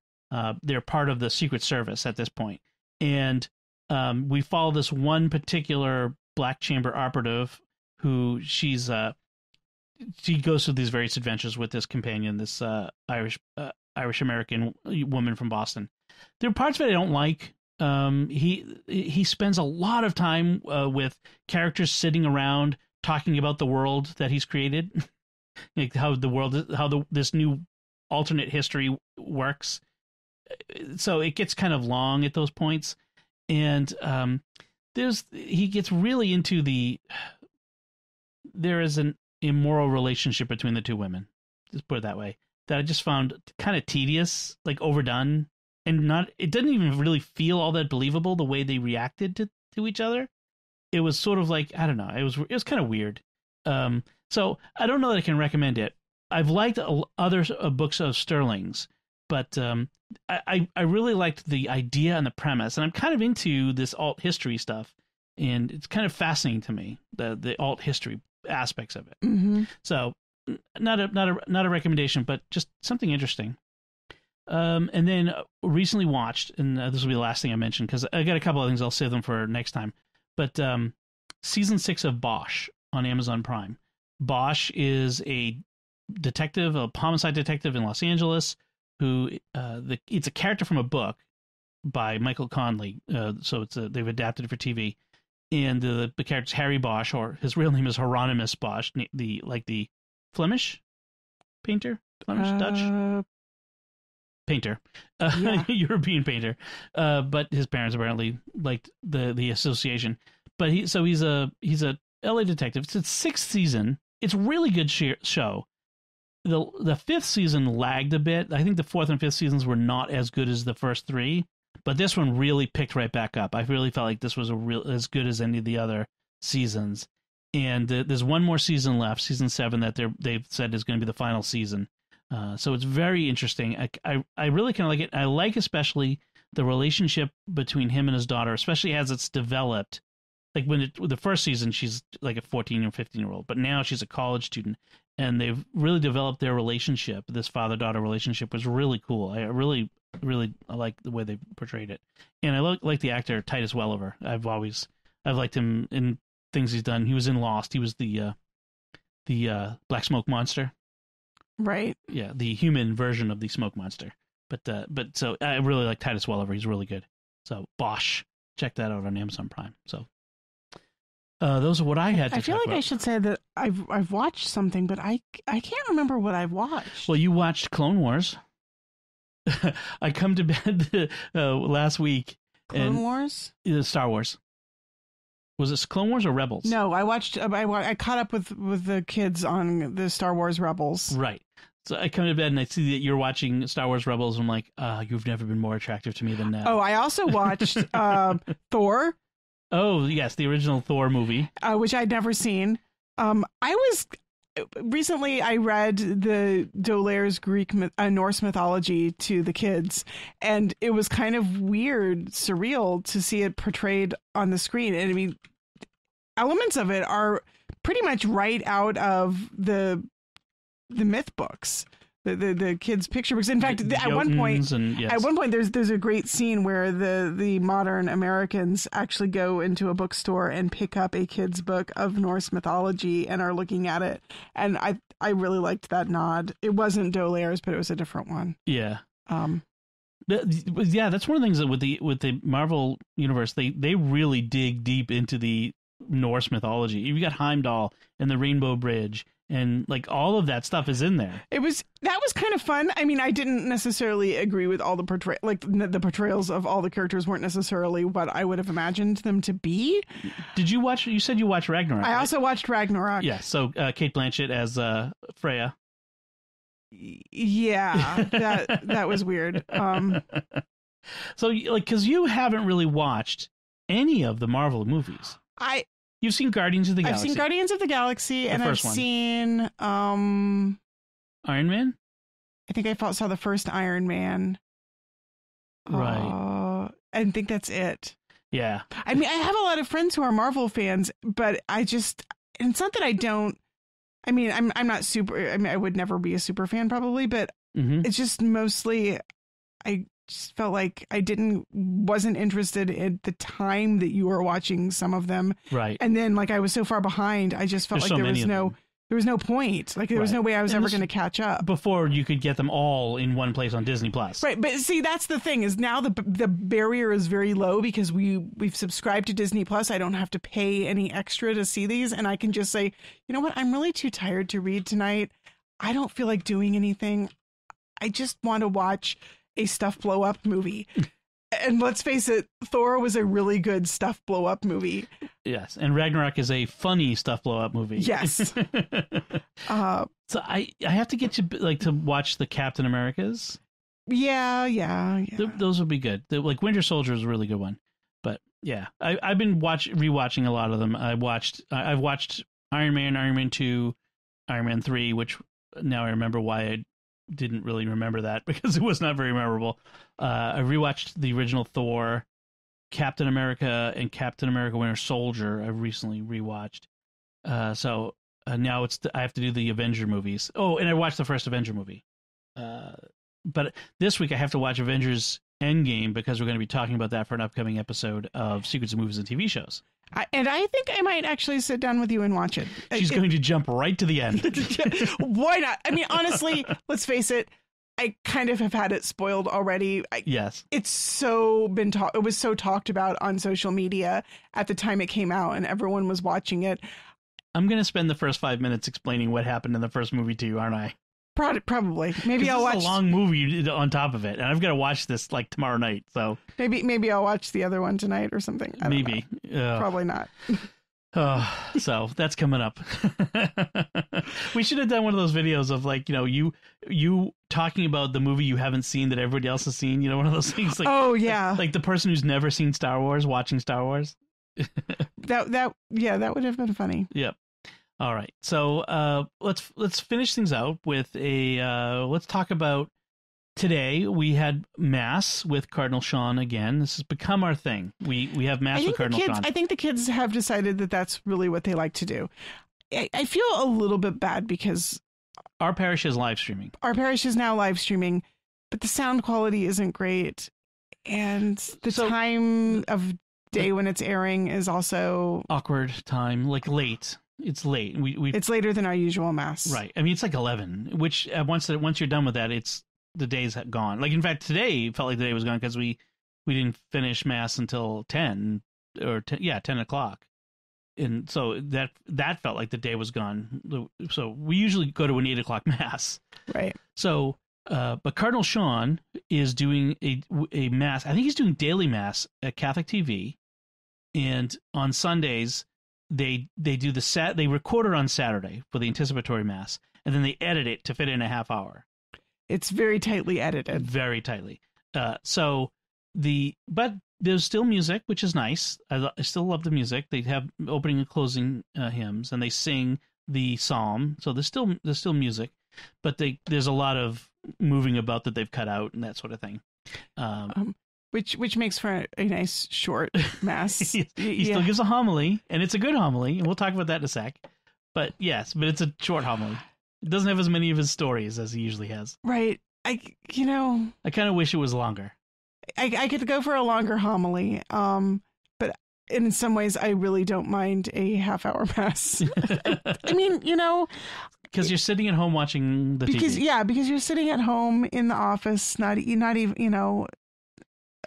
They're part of the Secret Service at this point. And we follow this one particular Black Chamber operative who she goes through these various adventures with this companion, this Irish-American woman from Boston. There are parts of it I don't like. He spends a lot of time with characters sitting around talking about the world that he's created. Like how this new alternate history works. So it gets kind of long at those points, and he gets really into there is an immoral relationship between the two women. Just put it that way. That I just found kind of tedious, like overdone, and it didn't even really feel all that believable the way they reacted to each other. It was sort of like, I don't know, it was kind of weird. So I don't know that I can recommend it, I've liked other books of Sterling's, but I really liked the idea and the premise, and I'm kind of into this alt history stuff, and it's kind of fascinating to me, the alt history aspects of it. Mm-hmm. So not a recommendation, but just something interesting. And then recently watched, and this will be the last thing I mention because I got a couple of things, I'll save them for next time. But season 6 of Bosch on Amazon Prime. Bosch is a detective, a homicide detective in Los Angeles, who it's a character from a book by Michael Conley. So they've adapted it for TV, and the character's Harry Bosch, or his real name is Hieronymus Bosch, the Flemish painter, Dutch painter, Yeah. European painter. But his parents apparently liked the association. But he's a LA detective. It's its 6th season. It's a really good show. The 5th season lagged a bit. I think the 4th and 5th seasons were not as good as the first 3, but this one really picked right back up. I really felt like this was as good as any of the other seasons. And there's one more season left, season 7, that they've said is going to be the final season. So it's very interesting. I really kind of like it. I like especially the relationship between him and his daughter, especially as it's developed. Like the first season, she's like a 14 or 15-year-old, but now she's a college student, and they've really developed their relationship. This father-daughter relationship was really cool. I really like the way they portrayed it, and I like the actor Titus Welliver. I've liked him in things he's done. He was in Lost. He was the black smoke monster. Right. Yeah, the human version of the smoke monster. But so I really like Titus Welliver. He's really good. So Bosch, check that out on Amazon Prime. So those are what I had to I feel talk like about. I should say that I've watched something, but I can't remember what I've watched. Well, you watched Clone Wars. I come to bed last week. Clone Wars? Star Wars. Was it Clone Wars or Rebels? No, I watched. I caught up with the kids on the Star Wars Rebels. Right. So I come to bed and I see that you're watching Star Wars Rebels. And I'm like, you've never been more attractive to me than now. Oh, I also watched Thor. Oh, yes, the original Thor movie. Which I'd never seen. Recently I read the D'Aulaire's Norse mythology to the kids, and it was kind of weird, surreal to see it portrayed on the screen. And I mean, elements of it are pretty much right out of the myth books. The kids' picture books. In fact, at one point, there's a great scene where the modern Americans actually go into a bookstore and pick up a kid's book of Norse mythology and are looking at it. And I really liked that nod. It wasn't D'Aulaire's, but it was a different one. Yeah. Yeah, that's one of the things that with the Marvel universe, they really dig deep into the Norse mythology. You got Heimdall and the Rainbow Bridge. And like all of that stuff is in there. That was kind of fun. I mean, I didn't necessarily agree with all the the portrayals of all the characters weren't necessarily what I would have imagined them to be. Did you watch? You said you watched Ragnarok. I also watched Ragnarok. Yeah. So Kate Blanchett as Freya. Yeah, that was weird. So like, because you haven't really watched any of the Marvel movies. You've seen Guardians of the Galaxy. I've seen Guardians of the Galaxy, and I've seen Iron Man. I think I saw the first Iron Man. Right. I think that's it. Yeah. I mean, I have a lot of friends who are Marvel fans, but and it's not that I don't. I mean, I'm not super. I mean, I would never be a super fan probably, but it's just mostly I just felt like I wasn't interested at the time that you were watching some of them. Right. And then like I was so far behind, I just felt like there was no point. Like there was no way I was ever going to catch up. Before you could get them all in one place on Disney Plus. Right. But see, that's the thing is now the barrier is very low because we've subscribed to Disney Plus. I don't have to pay any extra to see these. And I can just say, you know what? I'm really too tired to read tonight. I don't feel like doing anything. I just want to watch a stuff blow up movie. And let's face it, Thor was a really good stuff blow up movie. Yes, and Ragnarok is a funny stuff blow up movie. Yes. So I have to get you like to watch the Captain Americas. Yeah. Those would be good. Like Winter Soldier is a really good one. But yeah, I've been rewatching a lot of them. I've watched Iron Man, Iron Man 2, Iron Man 3, which now I remember why I didn't really remember that, because it was not very memorable. I rewatched the original Thor, Captain America, and Captain America Winter Soldier. I recently rewatched. So now I have to do the Avenger movies. Oh, and I watched the first Avenger movie. But this week I have to watch Avengers Endgame, because we're going to be talking about that for an upcoming episode of Secrets of Movies and TV Shows. And I think I might actually sit down with you and watch it. She's going to jump right to the end. Why not? I mean, honestly, let's face it. I kind of have had it spoiled already. Yes. It's it was so talked about on social media at the time it came out, and everyone was watching it. I'm going to spend the first 5 minutes explaining what happened in the first movie to you, aren't I? Probably. Maybe I'll watch a long movie on top of it, and I've got to watch this like tomorrow night. So maybe I'll watch the other one tonight or something. I don't know. Probably not. So that's coming up. We should have done one of those videos of, like, you talking about the movie you haven't seen that everybody else has seen. One of those things. Like, oh yeah, like the person who's never seen Star Wars watching Star Wars. that would have been funny. Yep. All right, so let's finish things out with let's talk about today. We had Mass with Cardinal Sean again. This has become our thing. We have Mass with Cardinal Sean. I think the kids have decided that that's really what they like to do. I feel a little bit bad because our parish is live streaming. Our parish is now live streaming, but the sound quality isn't great, and the time of day when it's airing is also awkward time, like late. It's late. It's later than our usual Mass. Right. I mean, it's like 11, which once you're done with that, the day's gone. Like, in fact, today felt like the day was gone because we didn't finish Mass until 10 o'clock. And so that felt like the day was gone. So we usually go to an 8 o'clock Mass. Right. So, but Cardinal Sean is doing a Mass. I think he's doing daily Mass at Catholic TV. And on Sundays, they do they record it on Saturday for the anticipatory Mass, and then they edit it to fit in a half hour. It's very tightly edited. Very tightly. But there's still music, which is nice. I still love the music. They have opening and closing hymns, and they sing the psalm. So there's still music, but there's a lot of moving about that they've cut out and that sort of thing. Which makes for a nice short Mass. He still gives a homily, and it's a good homily, and we'll talk about that in a sec. But yes, it's a short homily. It doesn't have as many of his stories as he usually has. Right. I kind of wish it was longer. I could go for a longer homily, but in some ways I really don't mind a half-hour Mass. I mean, because you're sitting at home watching the TV. Yeah, because you're sitting at home in the office, not even,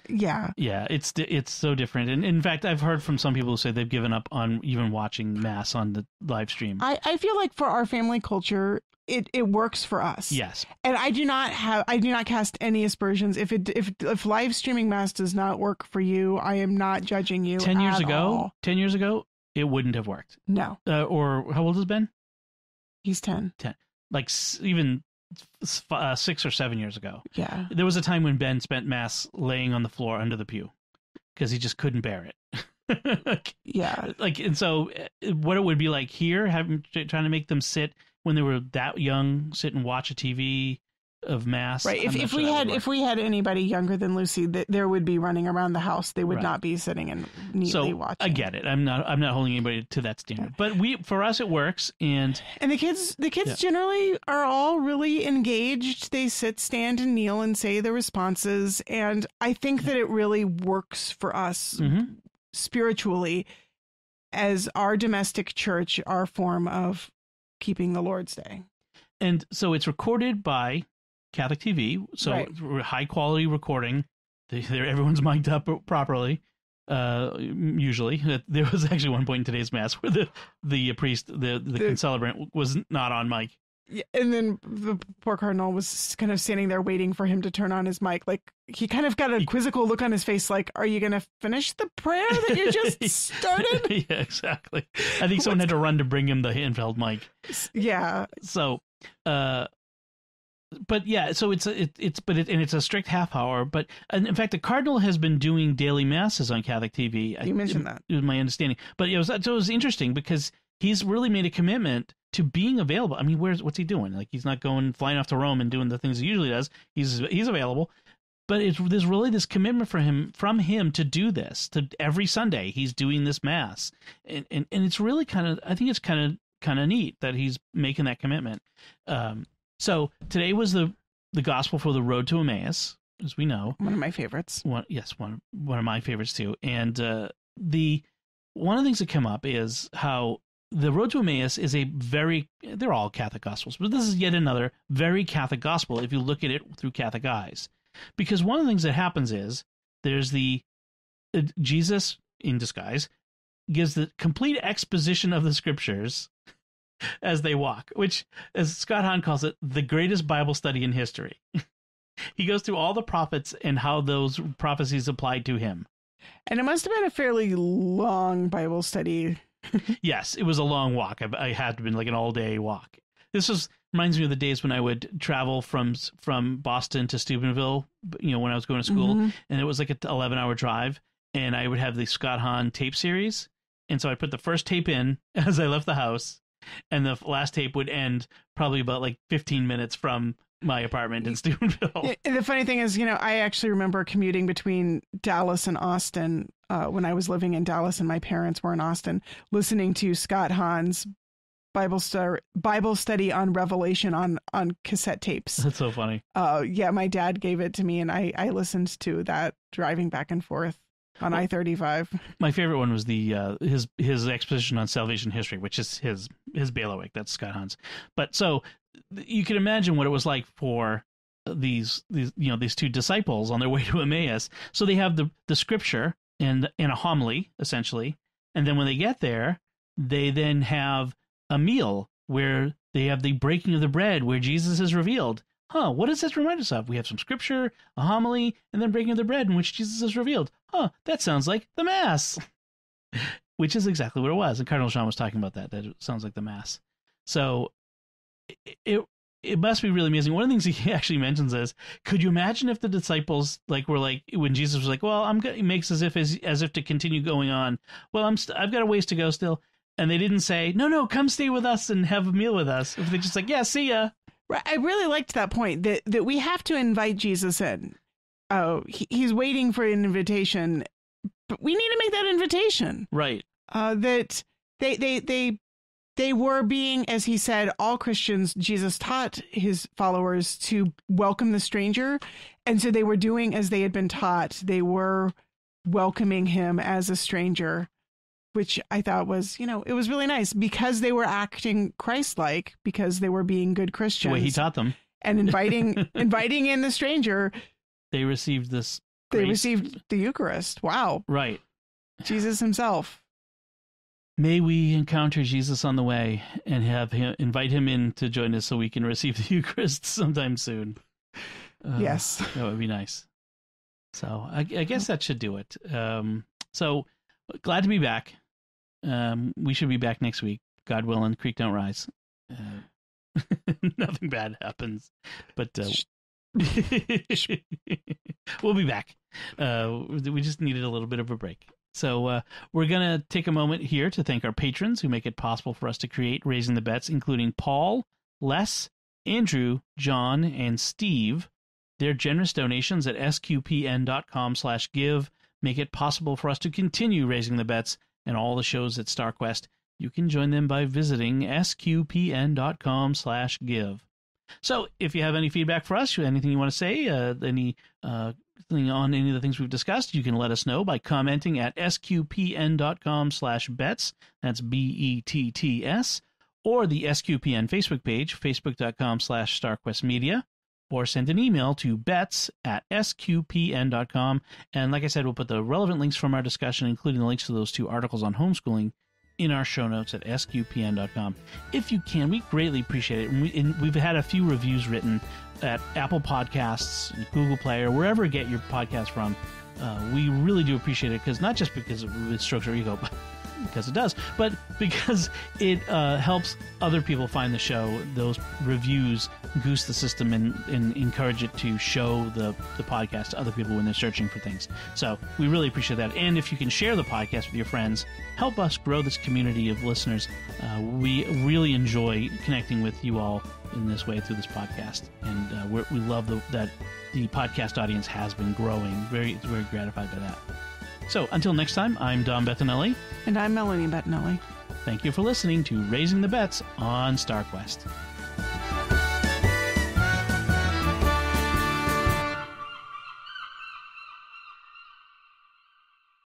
Yeah. Yeah, it's so different. And in fact, I've heard from some people who say they've given up on even watching Mass on the live stream. I feel like for our family culture, it works for us. Yes. And I do not cast any aspersions. If live streaming Mass does not work for you, I am not judging you. 10 years ago, it wouldn't have worked. No. Or how old is Ben? He's 10. 10. Like even 6 or 7 years ago. Yeah. There was a time when Ben spent Mass laying on the floor under the pew because he just couldn't bear it. Yeah. And so what it would be like here, trying to make them sit when they were that young, sit and watch a TV of Mass. Right. If we had anybody younger than Lucy, there would be running around the house. They would not be sitting and neatly watching. I get it. I'm not holding anybody to that standard. But for us it works, and the kids generally are all really engaged. They sit, stand, and kneel and say the responses, and I think that it really works for us spiritually as our domestic church, our form of keeping the Lord's Day. And so it's recorded by Catholic TV, so high quality recording. Everyone's mic'd up properly. Usually, there was actually one point in today's Mass where the priest, the concelebrant, was not on mic. Yeah, and then the poor cardinal was kind of standing there waiting for him to turn on his mic. Like, he kind of got a quizzical look on his face, like, "Are you going to finish the prayer that you just started?" Yeah, exactly. I think someone had to run to bring him the handheld mic. Yeah. So, but yeah, so it's a strict half hour. But in fact, the cardinal has been doing daily Masses on Catholic TV. You mentioned that. It was my understanding, but it was interesting because he's really made a commitment to being available. I mean, what's he doing? Like, he's not flying off to Rome and doing the things he usually does. He's available. But there's really this commitment from him to do this. To every Sunday, he's doing this Mass. And it's really I think it's kind of neat that he's making that commitment. So today was the gospel for the road to Emmaus, as we know. One of my favorites. One of my favorites too. And one of the things that come up is how the road to Emmaus is they're all Catholic gospels, but this is yet another very Catholic gospel if you look at it through Catholic eyes. Because one of the things that happens is there's Jesus in disguise gives the complete exposition of the scriptures as they walk, which, as Scott Hahn calls it, the greatest Bible study in history. He goes through all the prophets and how those prophecies applied to him. And it must have been a fairly long Bible study. Yes, it was a long walk. I had to been like an all-day walk. This reminds me of the days when I would travel from Boston to Steubenville, when I was going to school, and it was like an 11-hour drive, and I would have the Scott Hahn tape series, and so I put the first tape in as I left the house, and the last tape would end probably about like 15 minutes from my apartment in Steubenville. And the funny thing is, I actually remember commuting between Dallas and Austin when I was living in Dallas and my parents were in Austin, listening to Scott Hahn's Bible study on Revelation on cassette tapes. That's so funny. Yeah, my dad gave it to me, and I listened to that driving back and forth on I-35. My favorite one was the his exposition on salvation history, which is his bailiwick. That's Scott Hahn's. But so you can imagine what it was like for these two disciples on their way to Emmaus. So they have the scripture and a homily essentially, and then when they get there, they then have a meal where they have the breaking of the bread where Jesus is revealed. What does this remind us of? We have some scripture, a homily, and then breaking of the bread in which Jesus is revealed. That sounds like the Mass, which is exactly what it was. And Cardinal Sean was talking about that it sounds like the Mass. So it must be really amazing. One of the things he actually mentions is, could you imagine if the disciples were like, when Jesus was like, well, he makes as if to continue going on. Well, I've got a ways to go still. And they didn't say, no, come stay with us and have a meal with us. If they just like, yeah, see ya. Right. I really liked that point that we have to invite Jesus in. He's waiting for an invitation, but we need to make that invitation. Right. That they were being, as he said, all Christians, Jesus taught his followers to welcome the stranger. And so they were doing as they had been taught. They were welcoming him as a stranger, which I thought was, it was really nice because they were acting Christ-like, because they were being good Christians. The way he taught them. And inviting in the stranger. They received this grace. They grace. received the Eucharist. Wow. Right. Jesus himself. May we encounter Jesus on the way and invite him in to join us so we can receive the Eucharist sometime soon. Yes. That would be nice. So I guess that should do it. So glad to be back. We should be back next week, God willing. Creek don't rise. Nothing bad happens, but we'll be back. We just needed a little bit of a break. So we're going to take a moment here to thank our patrons who make it possible for us to create Raising the Bets, including Paul, Les, Andrew, John, and Steve. Their generous donations at sqpn.com/give make it possible for us to continue Raising the Bets and all the shows at StarQuest. You can join them by visiting sqpn.com/give. So if you have any feedback for us, anything you want to say, anything on any of the things we've discussed, you can let us know by commenting at sqpn.com/bets. That's BETTS. Or the SQPN Facebook page, facebook.com/StarQuestMedia. Or send an email to bets@sqpn.com. And like I said, we'll put the relevant links from our discussion, including the links to those 2 articles on homeschooling, in our show notes at sqpn.com. If you can, we greatly appreciate it. And we've had a few reviews written at Apple Podcasts, Google Play, or wherever you get your podcast from. We really do appreciate it, because not just because it strokes our ego, because it does, but because it helps other people find the show. Those reviews goose the system and encourage it to show the podcast to other people when they're searching for things. So we really appreciate that. And if you can share the podcast with your friends, help us grow this community of listeners. We really enjoy connecting with you all in this way through this podcast, and we love that the podcast audience has been growing. Very gratified by that. So until next time, I'm Don Bettinelli. And I'm Melanie Bettinelli. Thank you for listening to Raising the Bets on StarQuest.